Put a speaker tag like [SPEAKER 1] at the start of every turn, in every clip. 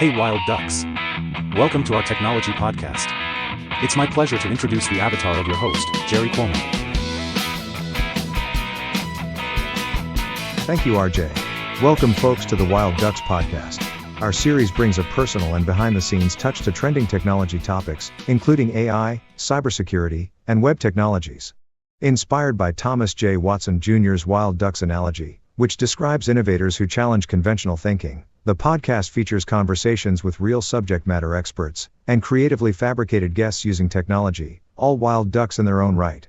[SPEAKER 1] Hey Wild Ducks! Welcome to our technology podcast. It's my pleasure to introduce the avatar of your host, Jerry Cuomo.
[SPEAKER 2] Thank you, RJ. Welcome folks to the Wild Ducks podcast. Our series brings a personal and behind-the-scenes touch to trending technology topics, including AI, cybersecurity, and web technologies. Inspired by Thomas J. Watson Jr.'s Wild Ducks analogy, which describes innovators who challenge conventional thinking, the podcast features conversations with real subject matter experts and creatively fabricated guests using technology, all wild ducks in their own right.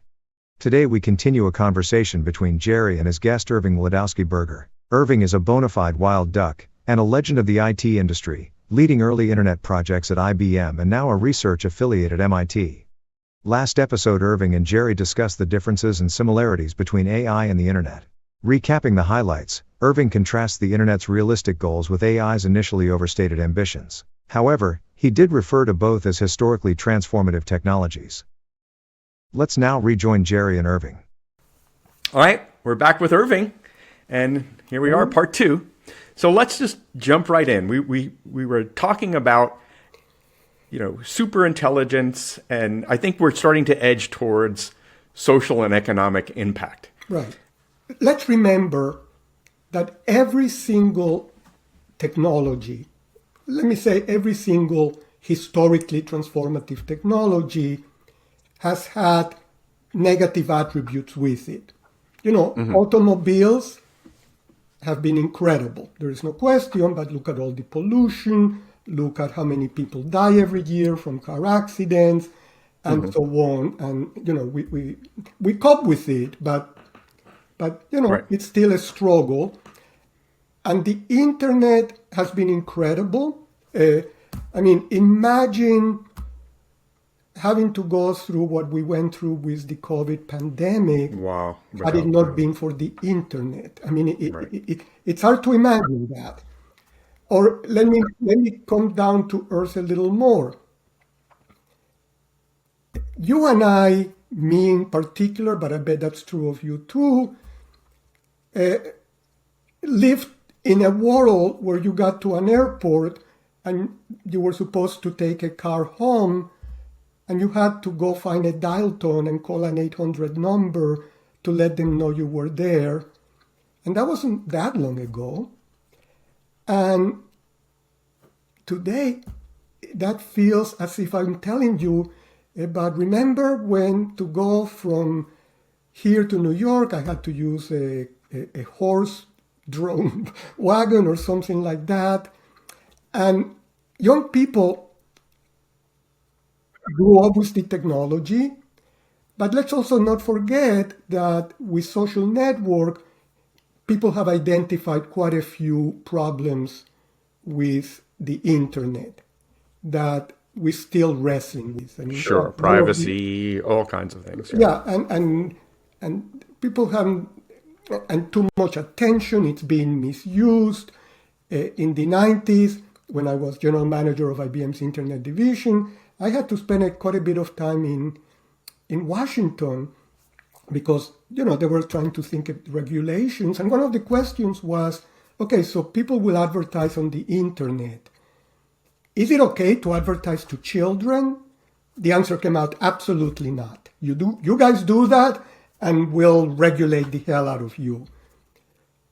[SPEAKER 2] Today we continue a conversation between Jerry and his guest Irving Wladawsky-Berger. Irving is a bona fide wild duck and a legend of the IT industry, leading early internet projects at IBM and now a research affiliate at MIT. Last episode, Irving and Jerry discussed the differences and similarities between AI and the internet. Recapping the highlights, Irving contrasts the internet's realistic goals with AI's initially overstated ambitions. However, he did refer to both as historically transformative technologies. Let's now rejoin Jerry and Irving.
[SPEAKER 3] All right, we're back with Irving, and here we are, part two. So let's just jump right in. We were talking about, super intelligence, and I think we're starting to edge towards social and economic impact.
[SPEAKER 4] Right. Let's remember that every single technology, let me say every single historically transformative technology, has had negative attributes with it. Automobiles have been incredible. There is no question, but look at all the pollution, look at how many people die every year from car accidents, and so on. And, we cope with it, but right. It's still a struggle. And the internet has been incredible. Imagine having to go through what we went through with the COVID pandemic.
[SPEAKER 3] Wow.
[SPEAKER 4] Had it not been for the internet. It's hard to imagine that. Or let me come down to earth a little more. You and I, me in particular, but I bet that's true of you too, lived in a world where you got to an airport and you were supposed to take a car home and you had to go find a dial tone and call an 800 number to let them know you were there. And that wasn't that long ago. And today, that feels as if I'm telling you about, remember when to go from here to New York, I had to use a horse-drawn wagon or something like that. And young people grew up with the technology, but let's also not forget that with social network, people have identified quite a few problems with the internet that we're still wrestling with.
[SPEAKER 3] Sure, privacy, all kinds of things.
[SPEAKER 4] Yeah, and people haven't, and too much attention, it's being misused. In the 90s, when I was general manager of IBM's Internet division, I had to spend quite a bit of time in Washington because, they were trying to think of regulations. And one of the questions was, okay, so people will advertise on the internet. Is it okay to advertise to children? The answer came out, absolutely not. You guys do that, and we'll regulate the hell out of you.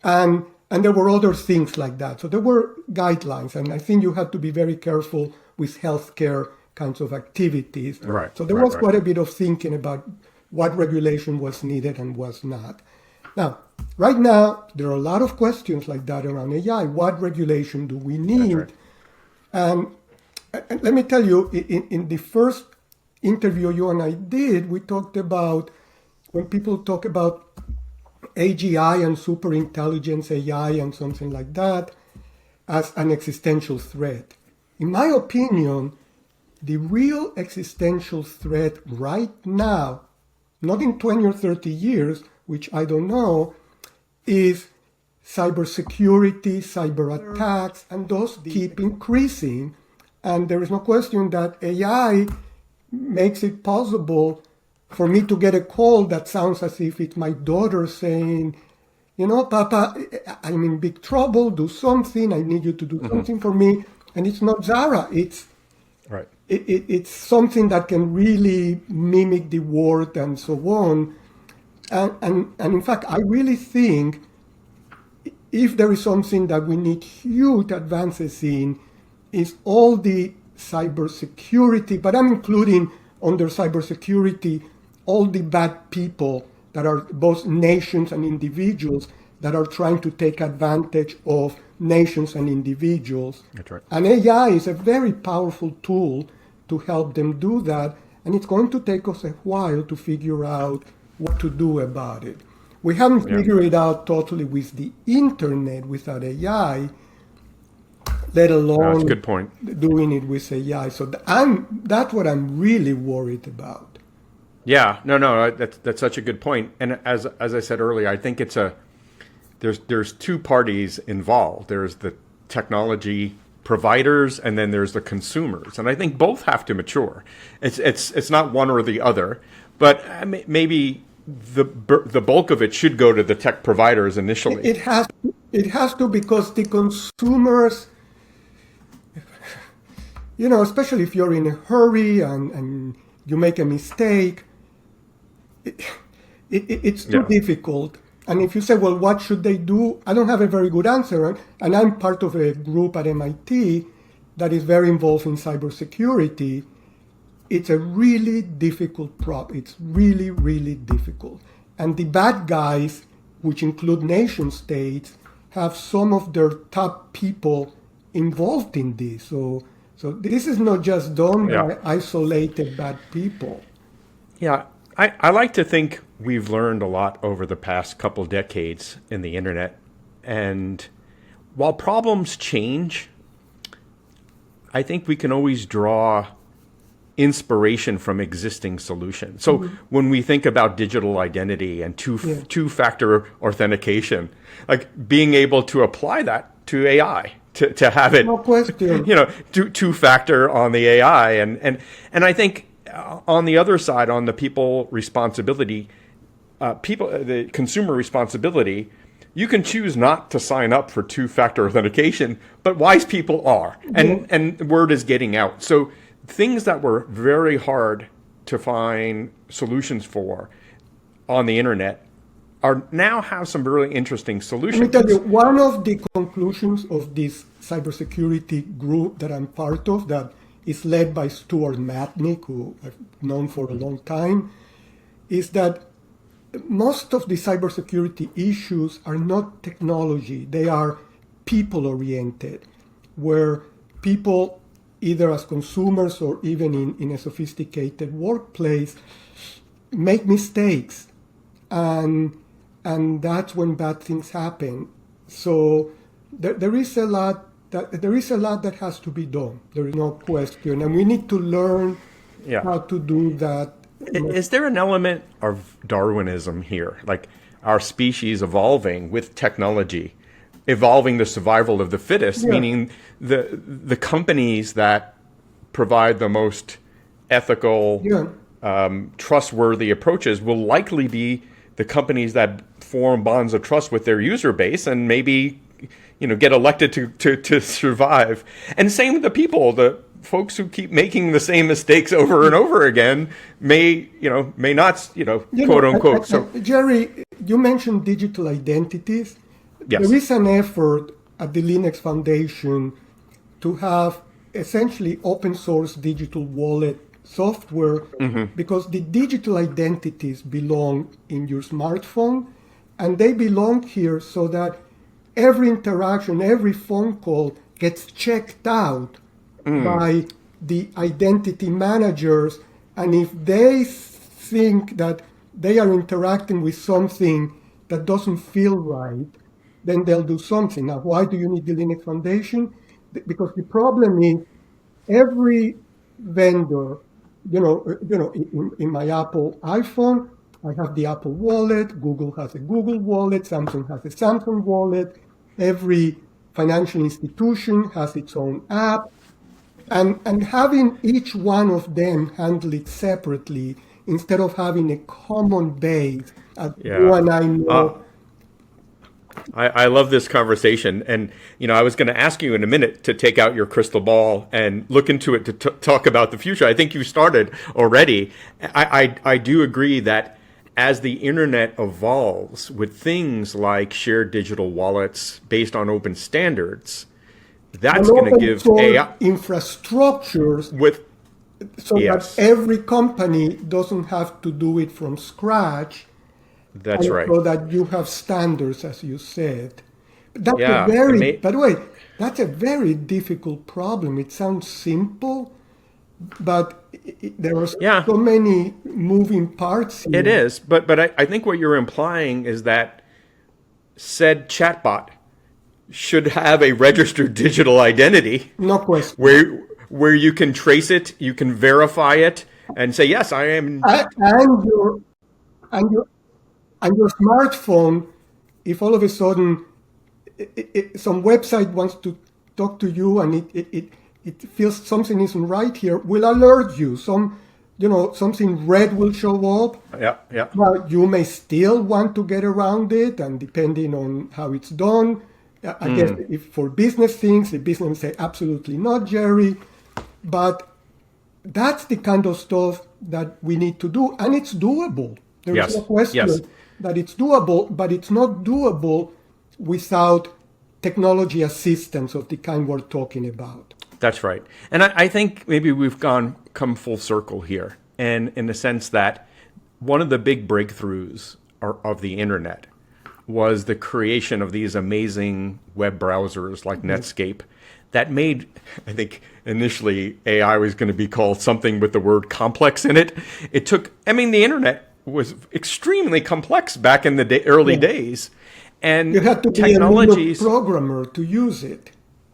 [SPEAKER 4] And there were other things like that. So there were guidelines, and I think you had to be very careful with healthcare kinds of activities.
[SPEAKER 3] Right.
[SPEAKER 4] So there was quite a bit of thinking about what regulation was needed and was not. Now, right now, there are a lot of questions like that around AI. What regulation do we need?
[SPEAKER 3] Right.
[SPEAKER 4] And let me tell you, in the first interview you and I did, we talked about when people talk about AGI and superintelligence AI and something like that as an existential threat. In my opinion, the real existential threat right now, not in 20 or 30 years, which I don't know, is cybersecurity, cyber attacks, and those keep increasing. And there is no question that AI makes it possible for me to get a call that sounds as if it's my daughter saying, Papa, I'm in big trouble, do something, I need you to do something for me. And it's not Zara.
[SPEAKER 3] Right.
[SPEAKER 4] It's something that can really mimic the word and so on. And in fact, I really think if there is something that we need huge advances in, is all the cybersecurity, but I'm including under cybersecurity all the bad people that are both nations and individuals that are trying to take advantage of nations and individuals.
[SPEAKER 3] That's right.
[SPEAKER 4] And AI is a very powerful tool to help them do that, and it's going to take us a while to figure out what to do about it. We haven't figured it out totally with the internet without AI, let alone
[SPEAKER 3] That's a good point.
[SPEAKER 4] doing it with AI. So that's what I'm really worried about.
[SPEAKER 3] Yeah, no, that's such a good point. And as I said earlier, I think there's two parties involved. There's the technology providers, and then there's the consumers. And I think both have to mature. It's not one or the other, but maybe the bulk of it should go to the tech providers initially.
[SPEAKER 4] It has to, because the consumers, especially if you're in a hurry and you make a mistake, it's too difficult. And if you say, well, what should they do? I don't have a very good answer. And I'm part of a group at MIT that is very involved in cybersecurity. It's a really difficult problem. It's really, really difficult. And the bad guys, which include nation states, have some of their top people involved in this. So this is not just done by isolated bad people.
[SPEAKER 3] Yeah, I like to think we've learned a lot over the past couple decades in the internet. And while problems change, I think we can always draw inspiration from existing solutions. So when we think about digital identity and two-factor authentication, like being able to apply that to AI, to have it,
[SPEAKER 4] no question.
[SPEAKER 3] Two-factor on the AI. And I think on the other side, on the people responsibility, the consumer responsibility, you can choose not to sign up for two-factor authentication, but wise people are, and word is getting out. So things that were very hard to find solutions for on the internet are now have some really interesting solutions.
[SPEAKER 4] Let me tell you, one of the conclusions of this cybersecurity group that I'm part of, that is led by Stuart Matnick, who I've known for a long time, is that most of the cybersecurity issues are not technology. They are people-oriented, where people, either as consumers or even in a sophisticated workplace, make mistakes. And that's when bad things happen. So there is a lot that has to be done. There is no question, and we need to learn how to do that.
[SPEAKER 3] Is there an element of Darwinism here, like our species evolving with technology, evolving the survival of the fittest, meaning the companies that provide the most ethical, trustworthy approaches will likely be the companies that form bonds of trust with their user base and maybe get elected to survive. And same with the people, the folks who keep making the same mistakes over and over again may not, quote unquote. So
[SPEAKER 4] Jerry, you mentioned digital identities.
[SPEAKER 3] Yes.
[SPEAKER 4] There is an effort at the Linux Foundation to have essentially open source digital wallet software, because the digital identities belong in your smartphone, and they belong here so that every interaction, every phone call gets checked out by the identity managers. And if they think that they are interacting with something that doesn't feel right, then they'll do something. Now, why do you need the Linux Foundation? Because the problem is every vendor, in my Apple iPhone, I have the Apple Wallet, Google has a Google Wallet, Samsung has a Samsung Wallet, every financial institution has its own app, and having each one of them handle it separately instead of having a common base, as you and I know,
[SPEAKER 3] I love this conversation. And, I was going to ask you in a minute to take out your crystal ball and look into it to talk about the future. I think you started already. I do agree that as the internet evolves with things like shared digital wallets based on open standards, that's going to give AI
[SPEAKER 4] infrastructures
[SPEAKER 3] with
[SPEAKER 4] so
[SPEAKER 3] yes.
[SPEAKER 4] that every company doesn't have to do it from scratch.
[SPEAKER 3] That's right.
[SPEAKER 4] So that you have standards, as you said. That's
[SPEAKER 3] Yeah,
[SPEAKER 4] by the way, that's a very difficult problem. It sounds simple, but there are so many moving parts here.
[SPEAKER 3] It is, but I think what you're implying is that said chatbot should have a registered digital identity.
[SPEAKER 4] No question.
[SPEAKER 3] Where you can trace it, you can verify it, and say, yes, I am.
[SPEAKER 4] And your smartphone, if all of a sudden some website wants to talk to you and it feels something isn't right here, will alert you. Something red will show up.
[SPEAKER 3] Yeah.
[SPEAKER 4] Now, you may still want to get around it, and depending on how it's done, I guess if for business things, the business will say, absolutely not, Jerry. But that's the kind of stuff that we need to do, and it's doable. There is no question that it's doable, but it's not doable without technology assistance of the kind we're talking about.
[SPEAKER 3] That's right. And I think maybe we've come full circle here, and in the sense that one of the big breakthroughs of the internet was the creation of these amazing web browsers like Netscape that made, I think initially AI was going to be called something with the word complex in it. The internet was extremely complex back in the early days. And
[SPEAKER 4] you had to be a Linux programmer to use it.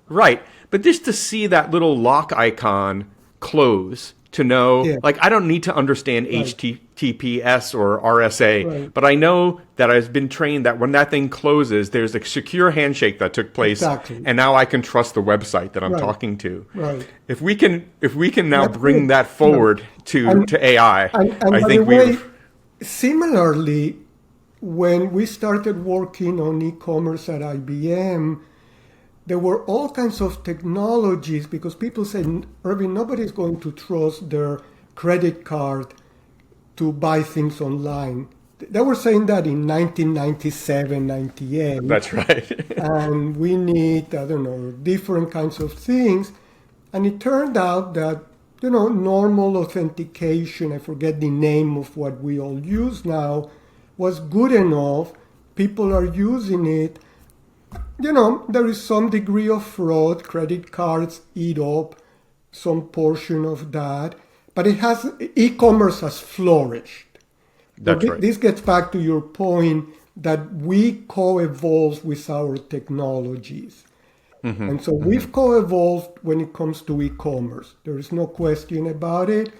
[SPEAKER 3] Right. But just to see that little lock icon close, to know, I don't need to understand HTTPS or RSA, but I know that I've been trained that when that thing closes, there's a secure handshake that took place, and now I can trust the website that I'm talking to.
[SPEAKER 4] Right.
[SPEAKER 3] If we can now bring that forward to AI,
[SPEAKER 4] and
[SPEAKER 3] I think
[SPEAKER 4] similarly, when we started working on e-commerce at IBM, there were all kinds of technologies because people said, Irving, nobody's going to trust their credit card to buy things online. They were saying that in 1997, 98.
[SPEAKER 3] That's right.
[SPEAKER 4] And we need, different kinds of things. And it turned out that, normal authentication, I forget the name of what we all use now, was good enough. People are using it. There is some degree of fraud. Credit cards eat up some portion of that. But e-commerce has flourished.
[SPEAKER 3] That's right.
[SPEAKER 4] This gets back to your point that we co-evolve with our technologies. Mm-hmm. And so we've co-evolved when it comes to e-commerce. There is no question about it.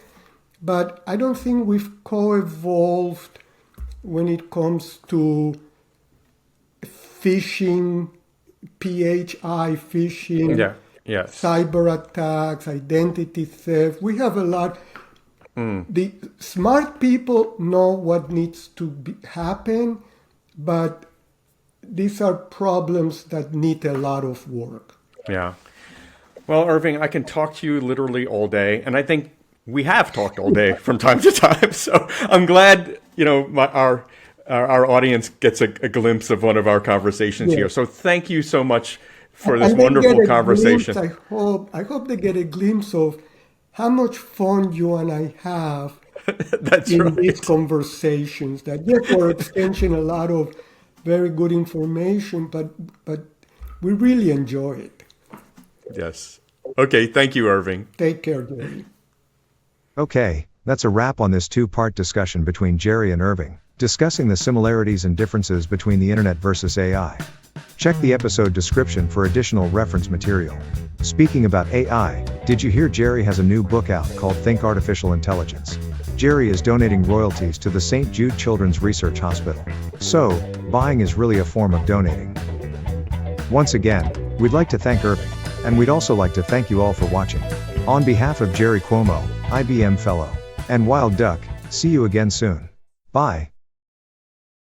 [SPEAKER 4] But I don't think we've co-evolved when it comes to phishing, PHI phishing, cyber attacks, identity theft. We have a lot. The smart people know what needs to happen, but these are problems that need a lot of work.
[SPEAKER 3] Yeah. Well, Irving, I can talk to you literally all day, and I think we have talked all day from time to time. So I'm glad, our audience gets a glimpse of one of our conversations here. So thank you so much for this wonderful conversation.
[SPEAKER 4] I hope they get a glimpse of how much fun you and I have in these conversations. That we're exchanging a lot of very good information, but we really enjoy it.
[SPEAKER 3] Yes. Okay. Thank you, Irving.
[SPEAKER 4] Take care, Jerry.
[SPEAKER 2] Okay, that's a wrap on this two-part discussion between Jerry and Irving, discussing the similarities and differences between the internet versus AI. Check the episode description for additional reference material. Speaking about AI, did you hear Jerry has a new book out called Think Artificial Intelligence? Jerry is donating royalties to the St. Jude Children's Research Hospital. So, buying is really a form of donating. Once again, we'd like to thank Irving, and we'd also like to thank you all for watching. On behalf of Jerry Cuomo, IBM Fellow, and Wild Duck, see you again soon. Bye.